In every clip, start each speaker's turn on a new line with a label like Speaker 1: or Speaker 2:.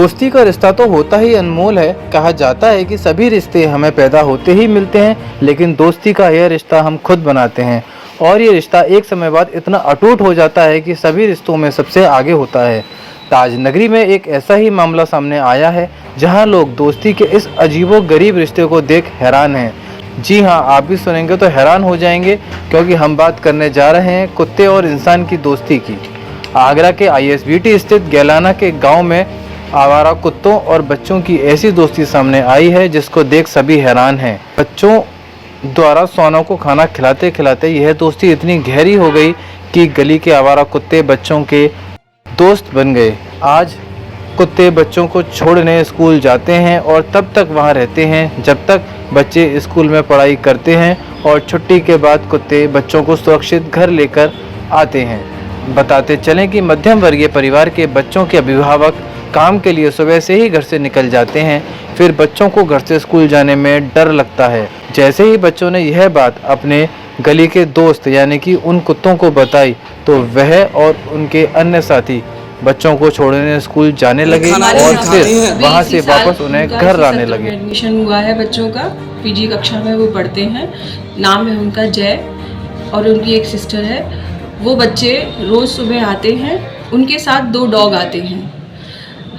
Speaker 1: दोस्ती का रिश्ता तो होता ही अनमोल है। कहा जाता है कि सभी रिश्ते हमें पैदा होते ही मिलते हैं, लेकिन दोस्ती का यह रिश्ता हम खुद बनाते हैं और ये रिश्ता एक समय बाद इतना अटूट हो जाता है कि सभी रिश्तों में सबसे आगे होता है। ताज नगरी में एक ऐसा ही मामला सामने आया है, जहां लोग दोस्ती के इस अजीबो गरीब रिश्ते को देख हैरान हैं। जी हाँ, आप भी सुनेंगे तो हैरान हो जाएंगे, क्योंकि हम बात करने जा रहे हैं कुत्ते और इंसान की दोस्ती की। आगरा के ISBT स्थित गैलाना के गांव में आवारा कुत्तों और बच्चों की ऐसी दोस्ती सामने आई है जिसको देख सभी हैरान हैं। बच्चों द्वारा सोनों को खाना खिलाते खिलाते यह दोस्ती इतनी गहरी हो गई कि गली के आवारा कुत्ते बच्चों के दोस्त बन गए। आज कुत्ते बच्चों को छोड़ने स्कूल जाते हैं और तब तक वहां रहते हैं जब तक बच्चे स्कूल में पढ़ाई करते हैं, और छुट्टी के बाद कुत्ते बच्चों को सुरक्षित घर लेकर आते हैं। बताते चलें कि मध्यम वर्गीय परिवार के बच्चों के अभिभावक काम के लिए सुबह से ही घर से निकल जाते हैं, फिर बच्चों को घर से स्कूल जाने में डर लगता है। जैसे ही बच्चों ने यह बात अपने गली के दोस्त यानी कि उन कुत्तों को बताई तो वह और उनके अन्य साथी बच्चों को छोड़ने स्कूल जाने लगे और फिर वहां से वापस उन्हें घर लाने लगे।
Speaker 2: एडमिशन हुआ है बच्चों का, PG कक्षा में वो पढ़ते हैं। नाम है उनका जय और उनकी एक सिस्टर है। वो बच्चे रोज़ सुबह आते हैं, उनके साथ 2 डॉग आते हैं।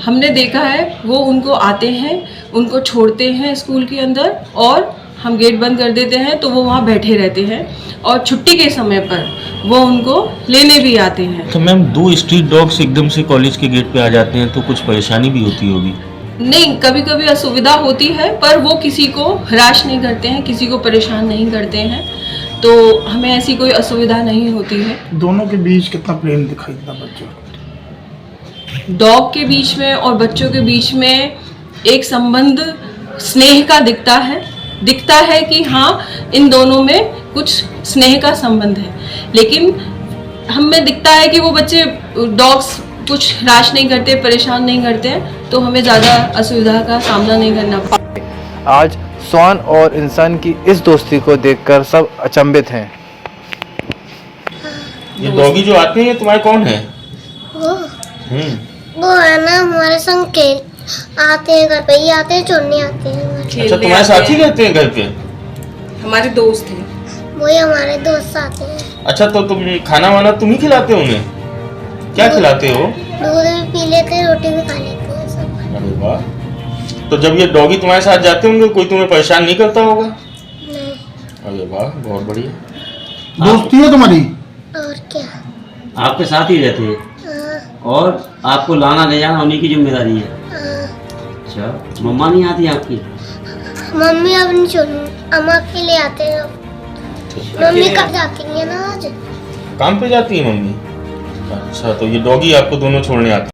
Speaker 2: हमने देखा है वो उनको आते हैं, उनको छोड़ते हैं स्कूल के अंदर और हम गेट बंद कर देते हैं तो वो वहाँ बैठे रहते हैं, और छुट्टी के समय पर वो उनको लेने भी आते हैं।
Speaker 3: तो मैम 2 स्ट्रीट डॉग्स एकदम से कॉलेज के गेट पे आ जाते हैं तो कुछ परेशानी भी होती होगी?
Speaker 2: नहीं, कभी कभी असुविधा होती है, पर वो किसी को हराश नहीं करते हैं, किसी को परेशान नहीं करते हैं, तो हमें ऐसी कोई असुविधा नहीं होती है।
Speaker 4: दोनों के बीच कितना प्रेम दिखाई देता बच्चों को?
Speaker 2: डॉग के बीच में और बच्चों के बीच में एक संबंध स्नेह का दिखता है कि हाँ, इन दोनों में कुछ स्नेह का संबंध है, लेकिन हमें दिखता है कि वो बच्चे डॉग्स कुछ हराश नहीं करते, परेशान नहीं करते हैं, तो हमें ज़्यादा असुविधा का सामना नहीं करना पड़ता।
Speaker 1: आज स्वान और इंसान की इस दोस्ती को देखकर सब अचंभित हैं।
Speaker 3: ये डॉगी जो आते हैं तुम्हारे कौन है?
Speaker 5: वो है ना, हमारे संग खेल आते हैं, घर पे ही आते हैं, छोड़ने आते हैं।
Speaker 3: अच्छा, तुम्हारे साथ ही रहते हैं घर पे?
Speaker 2: हमारे दोस्त हैं।
Speaker 5: वही हमारे दोस्त आते हैं।
Speaker 3: अच्छा, तो तुम खाना वाना तुम ही खिलाते हो उन्हें? क्या खिलाते हो?
Speaker 5: दूध भी पी लेते हैं, रोटी भी खा लेते हैं सब।
Speaker 3: अरे वाह! तो जब ये डॉगी तुम्हारे साथ जाते होंगे कोई तुम्हें परेशान नहीं करता होगा?
Speaker 5: नहीं।
Speaker 3: अरे वाह, बहुत बढ़िया।
Speaker 4: दोस्ती है तुम्हारी?
Speaker 5: और क्या?
Speaker 6: आपके साथ ही रहते हैं
Speaker 5: हाँ,
Speaker 6: और आपको लाना ले जाना उन्हीं की जिम्मेदारी है?
Speaker 5: हाँ।
Speaker 6: अच्छा, मम्मा नहीं आती आपकी?
Speaker 5: मम्मी अब नहीं छोड़ू, अम्मा के लिए आते हैं। मम्मी कब जाती है ना आज?
Speaker 3: काम पे जाती है मम्मी? अच्छा, तो ये डॉगी आपको दोनों छोड़ने आते हैं?